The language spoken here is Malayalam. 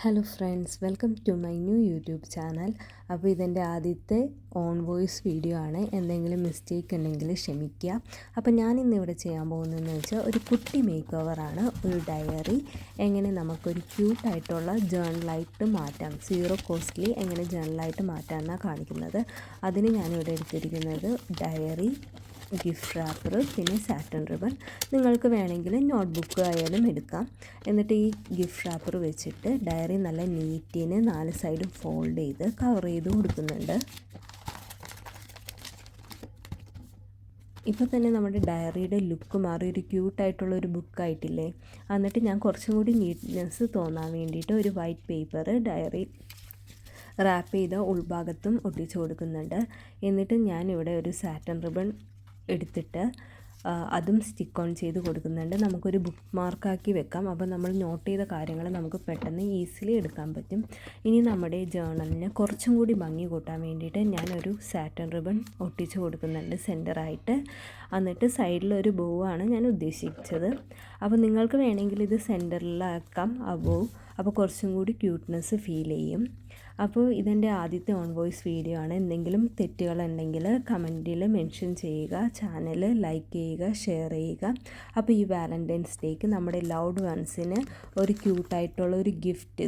Hello friends, welcome to my new YouTube channel. അപ്പോൾ ഇതെൻ്റെ ആദ്യത്തെ ഓൺ വോയിസ് വീഡിയോ ആണ്. എന്തെങ്കിലും മിസ്റ്റേക്ക് ഉണ്ടെങ്കിൽ ക്ഷമിക്കുക. അപ്പോൾ ഞാൻ ഇന്നിവിടെ ചെയ്യാൻ പോകുന്നതെന്ന് വെച്ചാൽ ഒരു കുട്ടി മേക്ക് ഓവറാണ്. ഒരു ഡയറി എങ്ങനെ നമുക്കൊരു ക്യൂട്ടായിട്ടുള്ള ജേർണലായിട്ട് മാറ്റാം, സീറോ കോസ്റ്റ്ലി എങ്ങനെ ജേർണലായിട്ട് മാറ്റാം എന്നാണ് കാണിക്കുന്നത്. അതിന് ഞാനിവിടെ എടുത്തിരിക്കുന്നത് ഡയറി, ഗിഫ്റ്റ് റാപ്പർ, പിന്നെ സാറ്റൻ റിബൺ. നിങ്ങൾക്ക് വേണമെങ്കിൽ നോട്ട്ബുക്ക് ആയാലും എടുക്കാം. എന്നിട്ട് ഈ ഗിഫ്റ്റ് റാപ്പർ വെച്ചിട്ട് ഡയറി നല്ല നീറ്റിന് 4 സൈഡും ഫോൾഡ് ചെയ്ത് കവർ ചെയ്ത് കൊടുക്കുന്നുണ്ട്. ഇപ്പോൾ തന്നെ നമ്മുടെ ഡയറിയുടെ ലുക്ക് മാറി ഒരു ക്യൂട്ടായിട്ടുള്ളൊരു ബുക്കായിട്ടില്ലേ. എന്നിട്ട് ഞാൻ കുറച്ചും കൂടി നീറ്റ്നെസ് തോന്നാൻ വേണ്ടിയിട്ട് ഒരു വൈറ്റ് പേപ്പർ ഡയറി റാപ്പ് ചെയ്ത ഉൾഭാഗത്തും ഒട്ടിച്ചു കൊടുക്കുന്നുണ്ട്. എന്നിട്ട് ഞാനിവിടെ ഒരു സാറ്റൻ റിബൺ എടുത്തിട്ട് അതും സ്റ്റിക്ക് ഓൺ ചെയ്ത് കൊടുക്കുന്നുണ്ട്. നമുക്കൊരു ബുക്ക് മാർക്കാക്കി വെക്കാം. അപ്പോൾ നമ്മൾ നോട്ട് ചെയ്ത കാര്യങ്ങൾ നമുക്ക് പെട്ടെന്ന് ഈസിലി എടുക്കാൻ പറ്റും. ഇനി നമ്മുടെ ജേർണലിന് കുറച്ചും കൂടി ഭംഗി കൂട്ടാൻ വേണ്ടിയിട്ട് ഞാനൊരു സാറ്റൻ റിബൺ ഒട്ടിച്ച് കൊടുക്കുന്നുണ്ട് സെൻറ്ററായിട്ട്. എന്നിട്ട് സൈഡിലൊരു ബോ ആണ് ഞാൻ ഉദ്ദേശിച്ചത്. അപ്പോൾ നിങ്ങൾക്ക് വേണമെങ്കിൽ ഇത് സെൻറ്ററിലാക്കാം ആ ബോ. അപ്പോൾ കുറച്ചും കൂടി ക്യൂട്ട്നെസ് ഫീൽ ചെയ്യും. അപ്പോൾ ഇതെൻ്റെ ആദ്യത്തെ ഓൺ വോയിസ് വീഡിയോ ആണ്. എന്തെങ്കിലും തെറ്റുകളുണ്ടെങ്കിൽ കമൻറ്റിൽ മെൻഷൻ ചെയ്യുക. ചാനൽ ലൈക്ക് ചെയ്യുക, ഷെയർ ചെയ്യുക. അപ്പോൾ ഈ വാലൻറ്റൈൻസ് ഡേക്ക് നമ്മുടെ ലൗഡ് വൺസിന് ഒരു ക്യൂട്ടായിട്ടുള്ള ഒരു ഗിഫ്റ്റ്